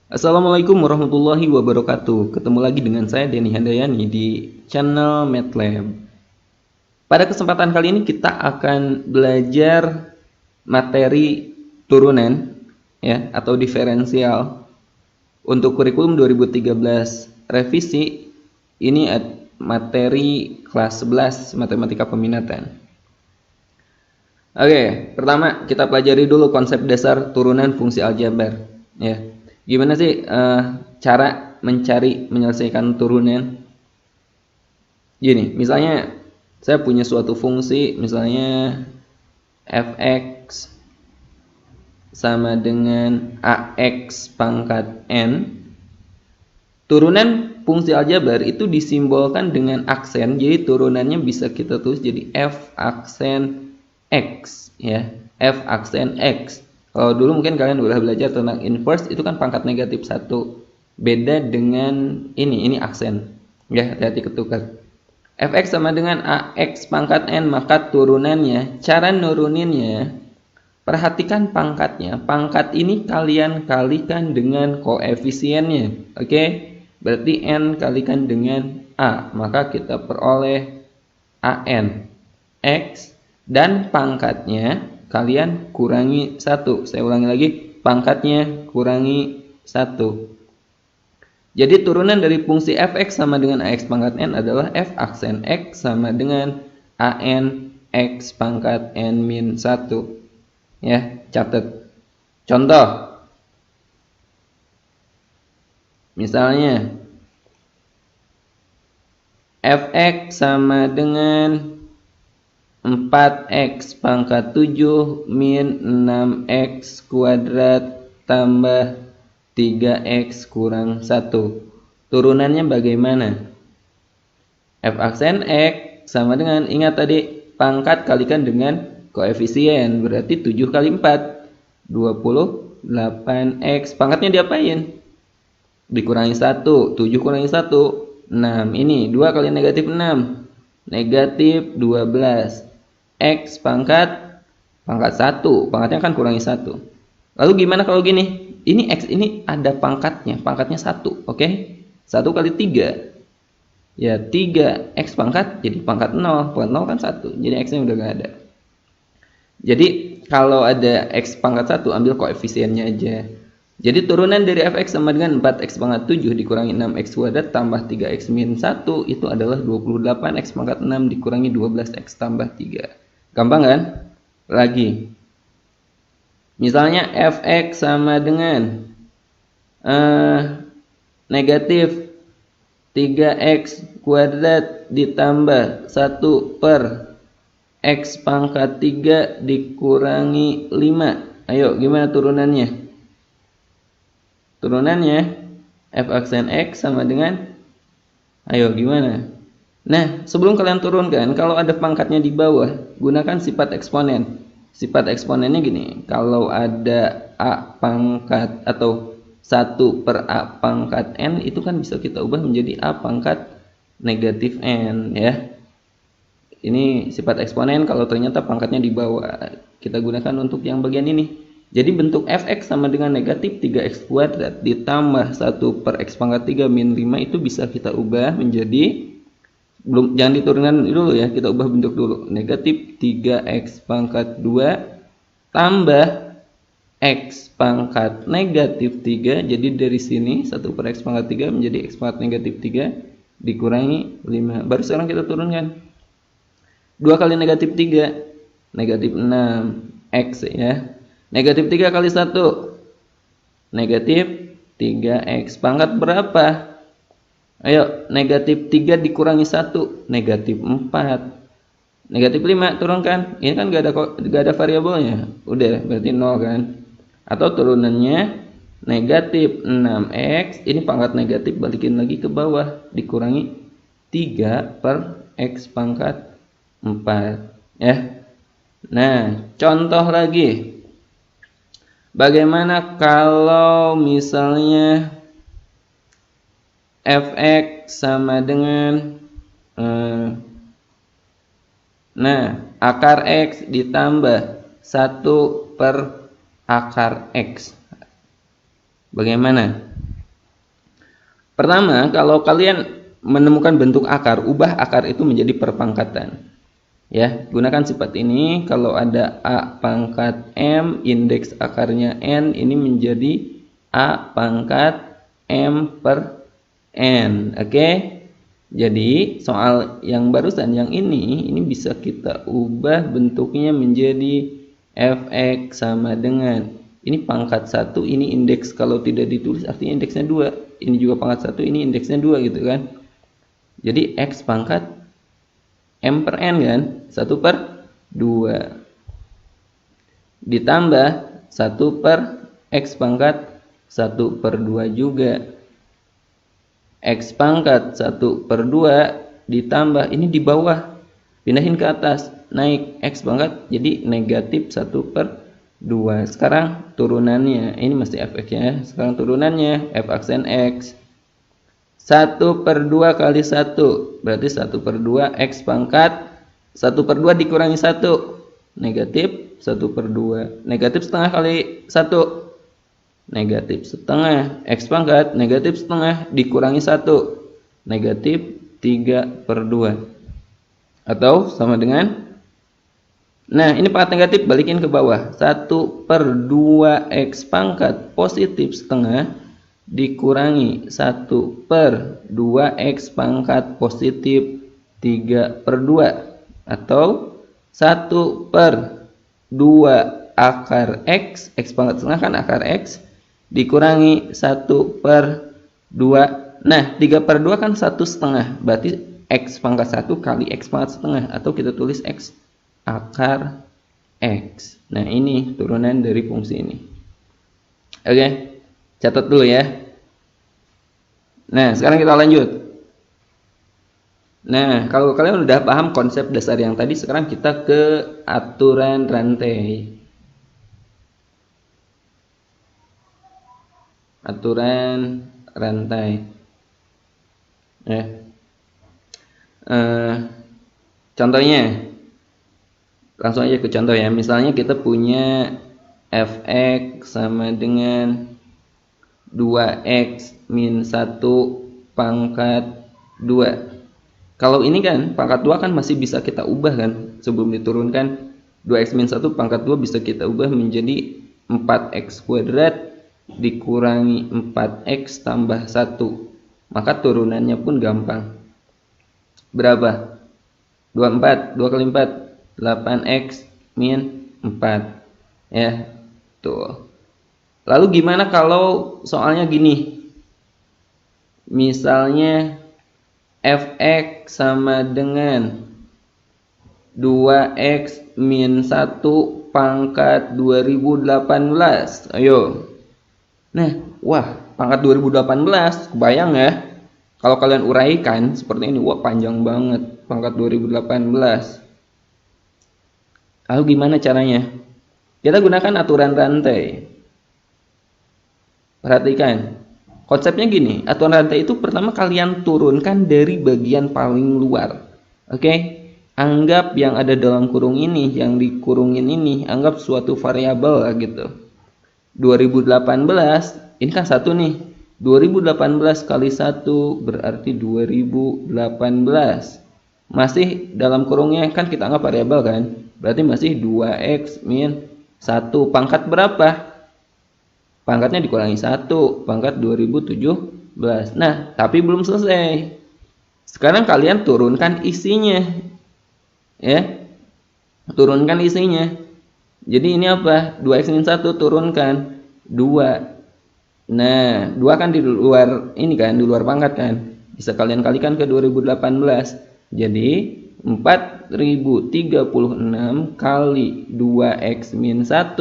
Assalamualaikum warahmatullahi wabarakatuh. Ketemu lagi dengan saya Denny Handayani di channel MATLAB. Pada kesempatan kali ini kita akan belajar materi turunan ya atau diferensial untuk kurikulum 2013 revisi. Ini materi kelas 11 matematika peminatan. Oke, pertama kita pelajari dulu konsep dasar turunan fungsi aljabar ya. Gimana sih cara menyelesaikan turunan? Gini, misalnya saya punya suatu fungsi, misalnya fx sama dengan ax pangkat n. Turunan fungsi aljabar itu disimbolkan dengan aksen, jadi turunannya bisa kita tulis jadi f aksen x ya, f aksen x. Kalau dulu mungkin kalian udah belajar tentang inverse, itu kan pangkat negatif 1. Beda dengan ini aksen. Ya, hati-hati ketukar. Fx sama dengan ax pangkat n, maka turunannya, cara nuruninnya, perhatikan pangkatnya. Pangkat ini kalian kalikan dengan koefisiennya. Oke? Berarti n kalikan dengan a, maka kita peroleh an x, dan pangkatnya kalian kurangi 1. Saya ulangi lagi, pangkatnya kurangi 1. Jadi turunan dari fungsi fx sama dengan ax pangkat n adalah f aksen x sama dengan an x pangkat n min 1. Ya, catat. Contoh. Misalnya fx sama dengan 4x pangkat 7 min 6x kuadrat tambah 3x kurang 1. Turunannya bagaimana? F aksen x sama dengan, ingat tadi, pangkat kalikan dengan koefisien. Berarti 7 kali 4, 28x. Pangkatnya diapain? Dikurangi 1. 7 kurangi 1, 6. Ini 2 kali negatif 6. Negatif 12. X pangkat 1, pangkatnya kan kurangi 1. Lalu gimana kalau gini? Ini X ini ada pangkatnya 1, oke? 1 kali 3, ya 3x pangkat jadi pangkat 0, pangkat 0 kan 1, jadi X nya udah gak ada. Jadi kalau ada X pangkat 1, ambil koefisiennya aja. Jadi turunan dari fx sama dengan 4x pangkat 7 dikurangi 6x kuadrat tambah 3x min 1, itu adalah 28x pangkat 6 dikurangi 12x tambah 3. Gampang kan? Lagi. Misalnya fx sama dengan negatif 3x kuadrat ditambah 1 per x pangkat 3 dikurangi 5. Ayo, gimana turunannya? Turunannya f aksen x sama dengan, ayo gimana? Nah, sebelum kalian turunkan, kalau ada pangkatnya di bawah, gunakan sifat eksponen. Sifat eksponennya gini, kalau ada a pangkat atau 1 per a pangkat n, itu kan bisa kita ubah menjadi a pangkat negatif n ya. Ini sifat eksponen kalau ternyata pangkatnya di bawah. Kita gunakan untuk yang bagian ini. Jadi bentuk fx sama dengan negatif 3x kuadrat ditambah 1 per x pangkat 3 min 5 itu bisa kita ubah menjadi, jangan diturunkan dulu ya, kita ubah bentuk dulu. Negatif 3x pangkat 2 tambah x pangkat negatif 3. Jadi dari sini 1 per x pangkat 3 menjadi x pangkat negatif 3 dikurangi 5. Baru sekarang kita turunkan. 2 kali negatif 3, negatif 6x ya. Negatif 3 kali 1, negatif 3x. Pangkat berapa? Ayo, negatif 3 dikurangi 1, negatif 4. Negatif 5, turunkan. Ini kan gak ada variabelnya. Udah, berarti 0 kan? Atau turunannya negatif 6x. Ini pangkat negatif, balikin lagi ke bawah. Dikurangi 3 per x pangkat 4. Ya. Nah, contoh lagi. Bagaimana kalau misalnya fx sama dengan akar x ditambah 1 per akar x. Bagaimana? Pertama, kalau kalian menemukan bentuk akar, ubah akar itu menjadi perpangkatan. Ya, gunakan sifat ini. Kalau ada A pangkat M, indeks akarnya N, ini menjadi A pangkat M per N. Oke. Jadi, soal yang barusan yang ini bisa kita ubah bentuknya menjadi Fx sama dengan ini pangkat 1, ini indeks, kalau tidak ditulis artinya indeksnya 2. Ini juga pangkat 1, ini indeksnya 2 gitu kan. Jadi X pangkat M per N kan, 1 per 2. Ditambah 1 per X pangkat 1 per 2 juga. X pangkat 1 per 2 ditambah, ini di bawah, pindahin ke atas, naik X pangkat, jadi negatif 1 per 2. Sekarang turunannya, ini masih Fx ya. Sekarang turunannya F aksen X 1 per 2 kali 1 berarti 1 per 2 X pangkat 1 per 2 dikurangi 1 negatif 1 per 2. Negatif setengah kali 1 negatif setengah. X pangkat negatif setengah dikurangi 1 negatif 3 per 2 atau sama dengan, nah ini pangkat negatif, balikin ke bawah, 1 per 2 X pangkat positif setengah dikurangi 1 per 2 X pangkat positif 3 per 2 atau 1 per 2 akar X, X pangkat setengah kan akar X, dikurangi 1 per 2. Nah 3 per 2 kan 1 setengah, berarti X pangkat 1 kali X pangkat setengah, atau kita tulis X akar X. Nah ini turunan dari fungsi ini. Oke, catat dulu ya. Nah sekarang kita lanjut. Nah kalau kalian udah paham konsep dasar yang tadi, sekarang kita ke aturan rantai. Aturan rantai. Contohnya, langsung aja ke contoh ya. Misalnya kita punya Fx sama dengan 2x min 1 pangkat 2. Kalau ini kan pangkat 2 kan masih bisa kita ubah kan, sebelum diturunkan 2x min 1 pangkat 2 bisa kita ubah menjadi 4x kuadrat dikurangi 4x tambah 1. Maka turunannya pun gampang. Berapa? 24, 2 kali 4 8x min 4 ya, tuh. Lalu gimana kalau soalnya gini, misalnya Fx sama dengan 2x min 1 pangkat 2018. Ayo. Nah, wah, pangkat 2018, kebayang ya, kalau kalian uraikan seperti ini, wah panjang banget pangkat 2018. Lalu gimana caranya? Kita gunakan aturan rantai. Perhatikan, konsepnya gini, aturan rantai itu pertama kalian turunkan dari bagian paling luar. Oke? Anggap yang ada dalam kurung ini, yang dikurungin ini, anggap suatu variabel gitu. 2018, ini kan satu nih. 2018 kali 1 berarti 2018. Masih dalam kurungnya kan kita anggap variabel kan, berarti masih 2x min 1 pangkat berapa? Pangkatnya dikurangi 1 pangkat 2017. Nah tapi belum selesai, sekarang kalian turunkan isinya ya, turunkan isinya. Jadi ini apa? 2x min 1 turunkan 2. Nah 2 kan di luar ini kan, di luar pangkat kan, bisa kalian kalikan ke 2018. Jadi 4036 kali 2x min 1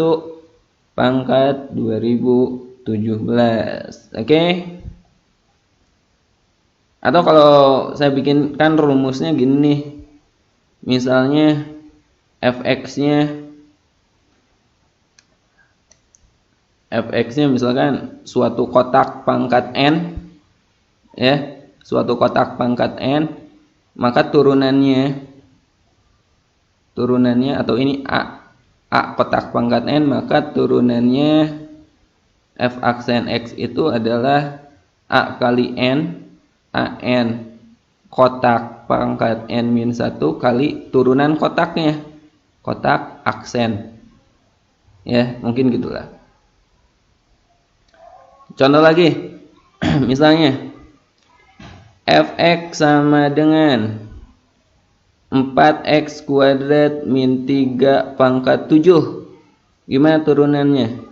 pangkat 2017. Oke? Atau kalau saya bikinkan rumusnya gini nih. Misalnya Fx-nya misalkan suatu kotak pangkat n ya, suatu kotak pangkat n, maka turunannya atau ini A kotak pangkat n, maka turunannya f aksen x itu adalah A kali N, AN kotak pangkat N-1 kali turunan kotaknya, kotak aksen. Ya, mungkin gitulah. Contoh lagi, misalnya fx sama dengan 4x kuadrat min 3 pangkat 7. Gimana turunannya?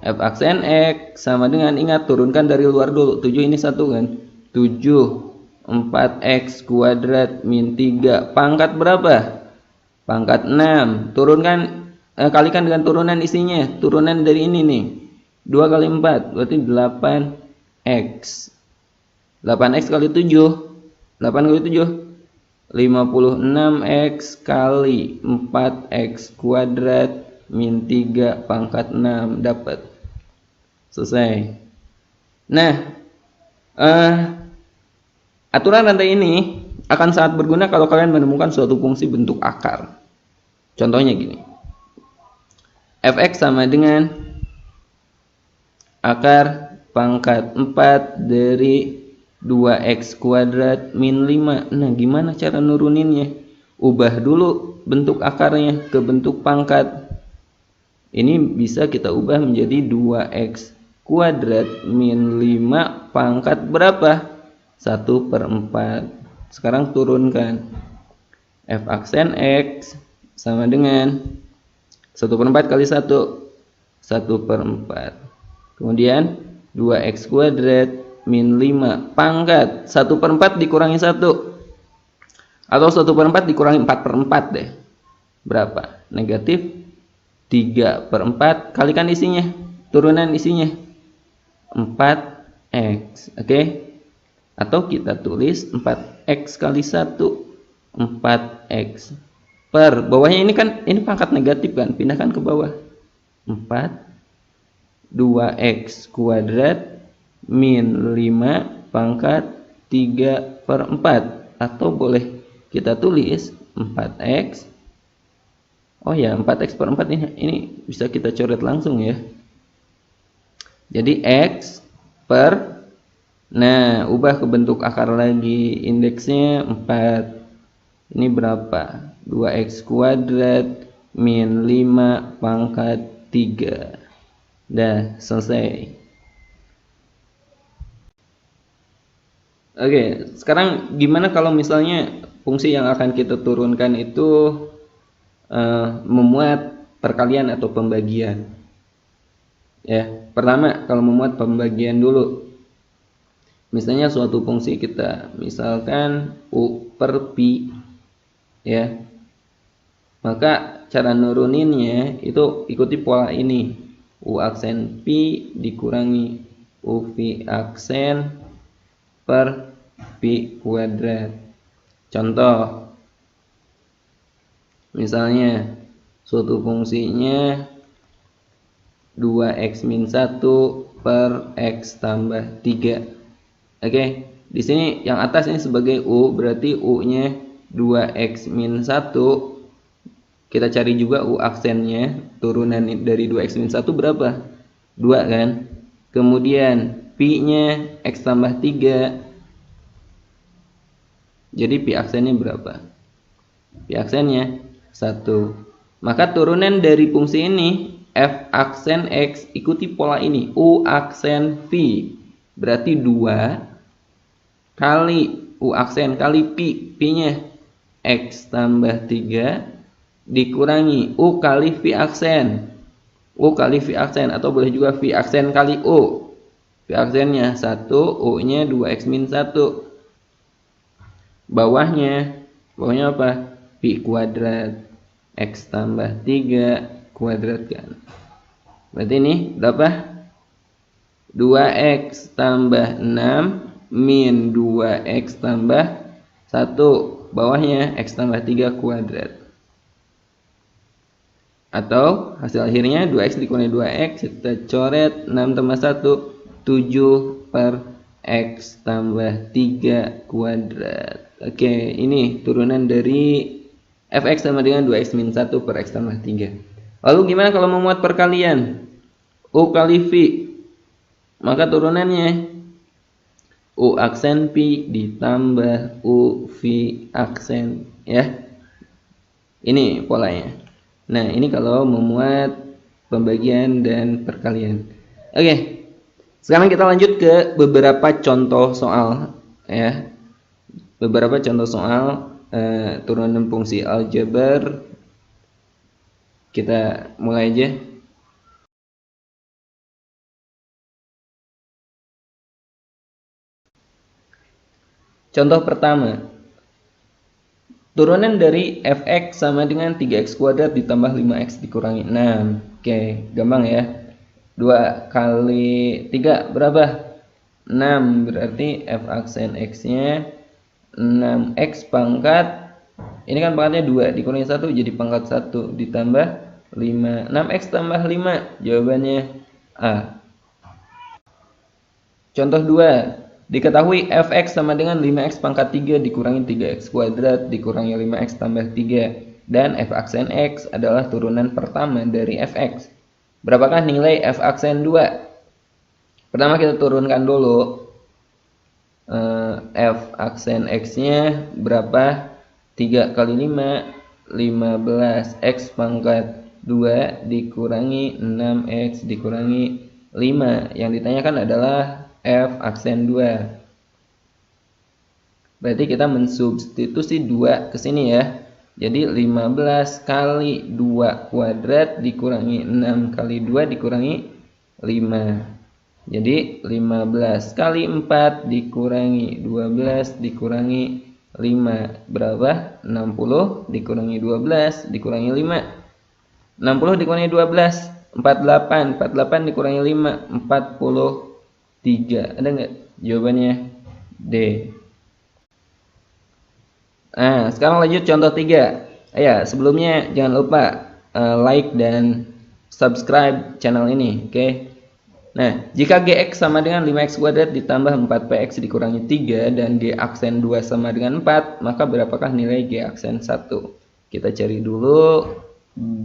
F aksen x sama dengan, ingat turunkan dari luar dulu. 7 ini 1 kan? 7 4x kuadrat min 3 pangkat berapa? Pangkat 6. Turunkan, kalikan dengan turunan isinya. Turunan dari ini nih. 2 kali 4 berarti 8x. 8x kali 7. 8 kali 7 56x kali 4x kuadrat min 3 pangkat 6 dapat. Selesai. Nah, aturan rantai ini akan sangat berguna kalau kalian menemukan suatu fungsi bentuk akar. Contohnya gini. Fx sama dengan akar pangkat 4 dari 2x kuadrat min 5. Nah, gimana cara nuruninnya? Ubah dulu bentuk akarnya ke bentuk pangkat. Ini bisa kita ubah menjadi 2x kuadrat min 5 pangkat berapa? 1/4. Sekarang turunkan. F aksen x sama dengan 1/4 kali 1. 1/4. Kemudian 2x kuadrat min 5 pangkat 1/4 dikurangi 1. Atau 1/4 dikurangi 4/4 deh. Berapa? Negatif 3/4. Kalikan isinya. Turunan isinya 4x. Oke? Atau kita tulis 4x kali 1. 4x. Per bawahnya ini kan, ini pangkat negatif kan? Pindahkan ke bawah. 4 2x kuadrat min 5 pangkat 3/4. Atau boleh kita tulis 4x. Oh ya, 4x per 4 ini bisa kita coret langsung ya. Jadi x per, nah ubah ke bentuk akar lagi. Indeksnya 4. Ini berapa? 2x kuadrat min 5 pangkat 3. Dah, selesai. Oke, sekarang gimana kalau misalnya fungsi yang akan kita turunkan itu memuat perkalian atau pembagian? Ya, pertama kalau memuat pembagian dulu. Misalnya suatu fungsi kita, misalkan u per pi, ya. Maka cara nuruninnya itu ikuti pola ini. U aksen pi dikurangi u pi aksen per pi kuadrat. Contoh, misalnya suatu fungsinya 2x min 1 per x tambah 3. Oke, di sini yang atas ini sebagai u, berarti u-nya 2x min 1. Kita cari juga u aksennya, turunan dari 2x min 1 berapa? 2 kan? Kemudian pi-nya x tambah 3. Jadi pi aksennya berapa? Pi aksennya 1. Maka turunan dari fungsi ini, f aksen x, ikuti pola ini. U aksen v berarti 2 kali u aksen kali pi. Pi-nya x tambah 3 dikurangi u kali v aksen. U kali v aksen, atau boleh juga v aksen kali u. V aksennya 1, u-nya 2x min 1. Bawahnya apa? Pi kuadrat x tambah 3 kuadrat kan. Berarti ini berapa? 2x tambah 6 min 2x tambah 1. Bawahnya x tambah 3 kuadrat. Atau hasil akhirnya 2x dikurangi 2x, kita coret 6 tambah 1, 7 per x tambah 3 kuadrat. Oke, ini turunan dari fx sama dengan 2x min 1 per x tambah 3. Lalu gimana kalau memuat perkalian? U kali v. Maka turunannya U aksen Pi ditambah U V aksen, ya. Ini polanya. Nah, ini kalau memuat pembagian dan perkalian. Oke. Sekarang kita lanjut ke beberapa contoh soal, ya. Beberapa contoh soal turunan fungsi aljabar. Kita mulai aja. Contoh pertama, turunan dari fx sama dengan 3x kuadrat ditambah 5x dikurangi 6. Oke, gampang ya. 2 kali 3 berapa? 6, berarti f aksen x-nya 6x pangkat, ini kan pangkatnya 2, dikurangi 1 jadi pangkat 1, ditambah 5. 6x tambah 5, jawabannya A. Contoh 2, diketahui fx sama dengan 5x pangkat 3 dikurangi 3x kuadrat dikurangi 5x tambah 3, dan f aksen x adalah turunan pertama dari fx. Berapakah nilai f aksen 2? Pertama kita turunkan dulu f aksen x-nya berapa? 3 kali 5, 15, x pangkat 2 dikurangi 6x dikurangi 5. Yang ditanyakan adalah f aksen 2. Berarti kita mensubstitusi 2 ke sini ya. Jadi 15 kali 2 kuadrat dikurangi 6 kali 2 dikurangi 5. Jadi 15 kali 4 dikurangi 12 dikurangi 5. Berapa? 60 dikurangi 12 dikurangi 5. 60 dikurangi 12, 48. 48 dikurangi 5, 43. Ada nggak? Jawabannya D. Nah, sekarang lanjut contoh 3. Ya, sebelumnya jangan lupa like dan subscribe channel ini, oke? Nah, jika gx sama dengan 5x kuadrat ditambah 4px dikurangi 3 dan g aksen 2 sama dengan 4, maka berapakah nilai g aksen 1? Kita cari dulu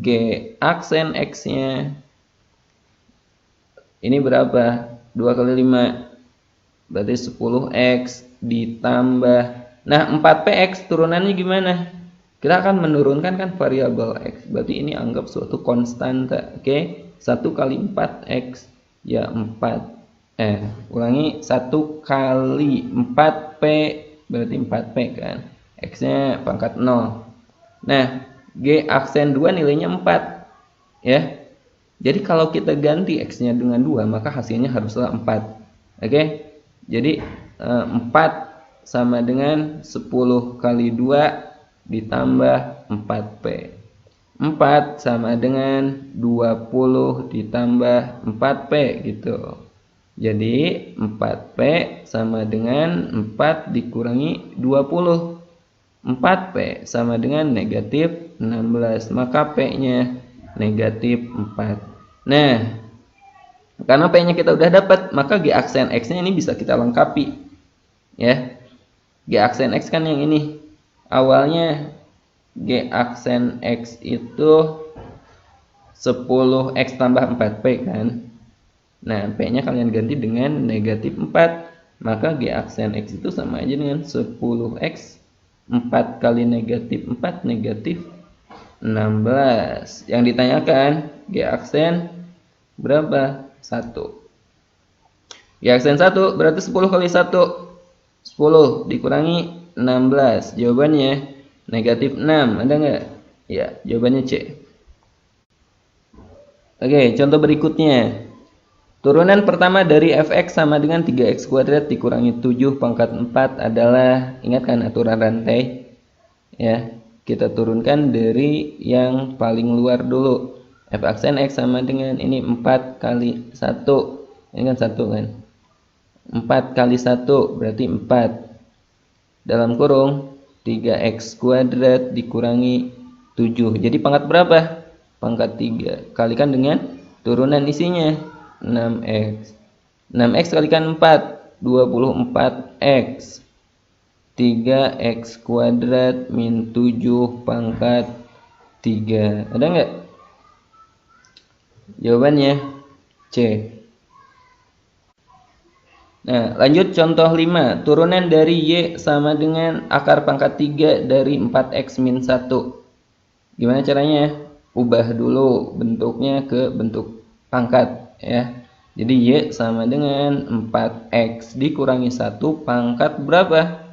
g aksen x-nya. Ini berapa? 2 kali 5 berarti 10x ditambah, nah 4px turunannya gimana? Kita akan menurunkan kan variabel x, berarti ini anggap suatu konstanta. Oke, 1 kali 4x ya 4. Ulangi, 1 kali 4p berarti 4p kan, x-nya pangkat 0. Nah, g aksen 2 nilainya 4 ya. Jadi kalau kita ganti x-nya dengan 2, maka hasilnya haruslah 4. Oke? Jadi 4 sama dengan 10 kali 2 ditambah 4p. 4 sama dengan 20 ditambah 4p gitu. Jadi 4p sama dengan 4 dikurangi 20. 4p sama dengan negatif 16, maka p-nya negatif 4. Nah, karena p-nya kita udah dapat, maka g aksen x-nya ini bisa kita lengkapi. Ya. G aksen x kan yang ini. Awalnya g aksen x itu 10x tambah 4p kan. Nah, p-nya kalian ganti dengan negatif 4, maka g aksen x itu sama aja dengan 10x. 4 kali negatif 4 negatif 16. Yang ditanyakan g aksen berapa? 1. G aksen 1 berarti 10 kali 1 10 dikurangi 16. Jawabannya negatif 6. Ada nggak? Ya, jawabannya C. Oke, contoh berikutnya. Turunan pertama dari fx sama dengan 3x kuadrat dikurangi 7 pangkat 4 adalah, ingatkan aturan rantai ya. Kita turunkan dari yang paling luar dulu. F aksen x sama dengan ini 4 kali 1. Ini kan 1 kan. 4 kali 1 berarti 4. Dalam kurung 3x kuadrat dikurangi 7. Jadi pangkat berapa? Pangkat 3. Kalikan dengan turunan isinya 6x. 6x kalikan 4 24x. 3x kuadrat min 7 pangkat 3. Ada nggak? Jawabannya C. Nah, lanjut contoh 5. Turunan dari Y sama dengan akar pangkat 3 dari 4X min 1. Gimana caranya? Ubah dulu bentuknya ke bentuk pangkat ya. Jadi Y sama dengan 4X dikurangi 1 pangkat berapa?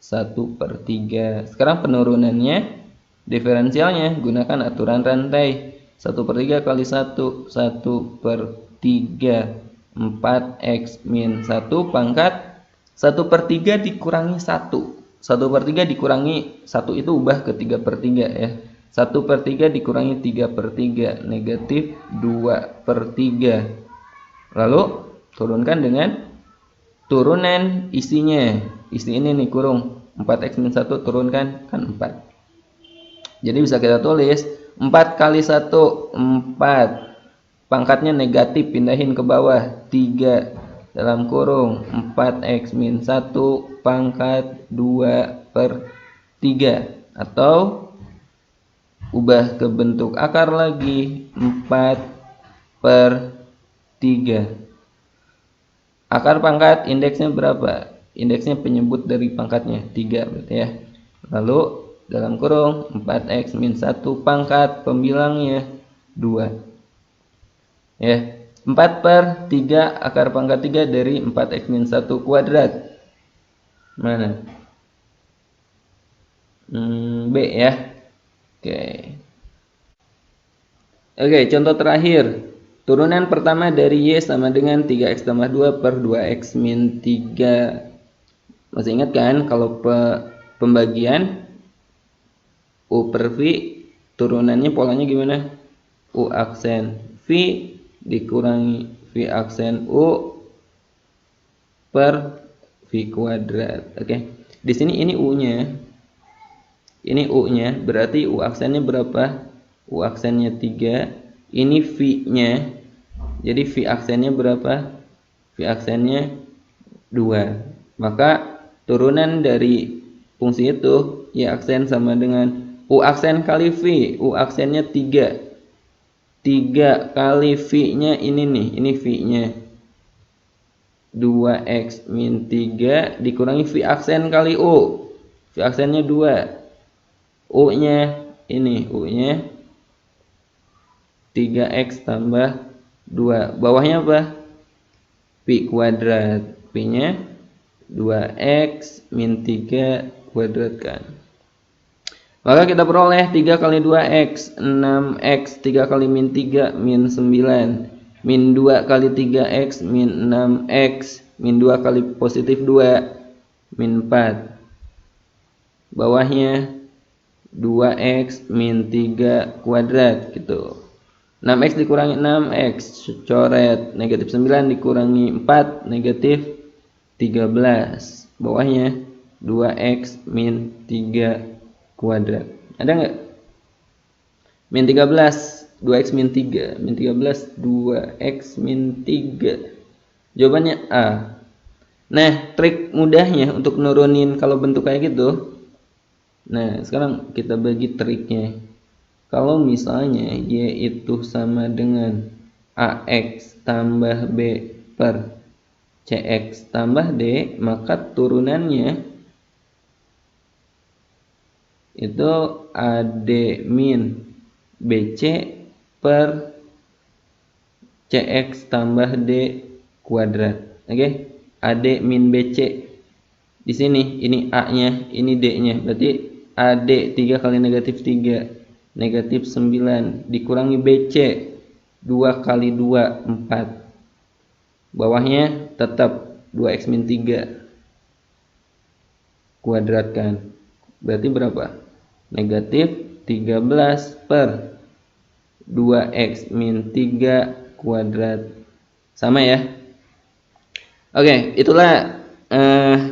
1/3. Sekarang penurunannya, diferensialnya gunakan aturan rantai. 1/3 kali 1, 1/3. 4X min 1 pangkat 1/3 dikurangi 1. 1/3 dikurangi 1 itu ubah ke 3/3 ya. 1/3 dikurangi 3/3 negatif 2/3. Lalu turunkan dengan turunan isinya. Isi ini nih kurung 4X min 1 turunkan kan 4. Jadi bisa kita tulis 4 kali 1 4. Pangkatnya negatif, pindahin ke bawah 3 dalam kurung 4X min 1 pangkat 2/3. Atau ubah ke bentuk akar lagi 4/3. Akar pangkat indeksnya berapa? Indeksnya penyebut dari pangkatnya 3 berarti ya. Lalu dalam kurung 4X min 1 pangkat pembilangnya 2. Ya, 4/3 akar pangkat 3 dari 4X min 1 kuadrat. Mana? B ya. Oke, contoh terakhir. Turunan pertama dari Y sama dengan 3X tambah 2 per 2X min 3. Masih ingat kan kalau pembagian U per V turunannya polanya gimana? U aksen V dikurangi V aksen U per V kuadrat. Oke. Di sini ini U-nya. Ini U-nya, berarti U aksennya berapa? U aksennya 3. Ini V-nya. Jadi V aksennya berapa? V aksennya 2. Maka turunan dari fungsi itu Y aksen sama dengan U aksen kali V. U aksennya 3. 3 kali V-nya ini nih, ini V-nya 2X min 3 dikurangi V aksen kali U. V aksennya 2. U-nya ini, U-nya 3X tambah 2. Bawahnya apa? Pi kuadrat. Pi-nya 2X min 3 kuadratkan. Maka kita peroleh 3 kali 2X 6X 3 kali min 3 min 9 min 2 kali 3X min 6X min 2 kali positif 2 min 4. Bawahnya 2X min 3 kuadrat gitu. 6X dikurangi 6X coret, negatif 9 dikurangi 4 negatif 13. Bawahnya 2X min 3 kuadrat. Ada nggak? Min 13 2X min 3 min 13 2X min 3. Jawabannya A. Nah, trik mudahnya untuk nurunin kalau bentuk kayak gitu. Nah, sekarang kita bagi triknya. Kalau misalnya Y itu sama dengan AX tambah B per CX tambah D, maka turunannya itu AD min BC per CX tambah D kuadrat. Oke, AD min BC. Di sini ini A-nya, ini D-nya. Berarti AD 3 kali negatif 3, negatif 9 dikurangi BC 2 kali 2 4. Bawahnya tetap 2X min 3 kuadratkan. Berarti berapa? Negatif 13 per 2X min 3 kuadrat. Sama ya. Oke, itulah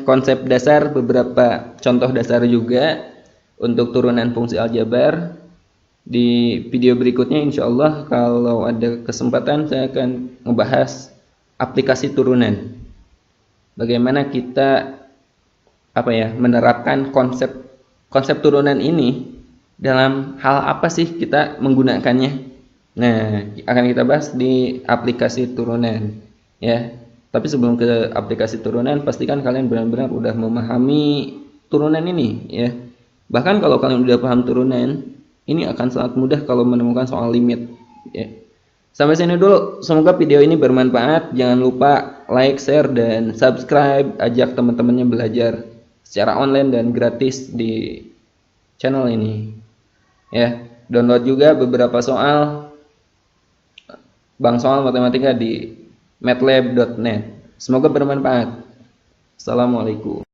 konsep dasar, beberapa contoh dasar juga untuk turunan fungsi aljabar. Di video berikutnya insya Allah kalau ada kesempatan saya akan membahas aplikasi turunan. Bagaimana kita menerapkan konsep turunan ini dalam hal apa sih kita menggunakannya. Nah, akan kita bahas di aplikasi turunan ya. Tapi sebelum ke aplikasi turunan, pastikan kalian benar-benar udah memahami turunan ini ya. Bahkan kalau kalian udah paham turunan, ini akan sangat mudah kalau menemukan soal limit ya. Sampai sini dulu, semoga video ini bermanfaat. Jangan lupa like, share, dan subscribe. Ajak teman-temannya belajar secara online dan gratis di channel ini ya. Download juga beberapa soal bank soal matematika di matlab.net. Semoga bermanfaat. Assalamualaikum.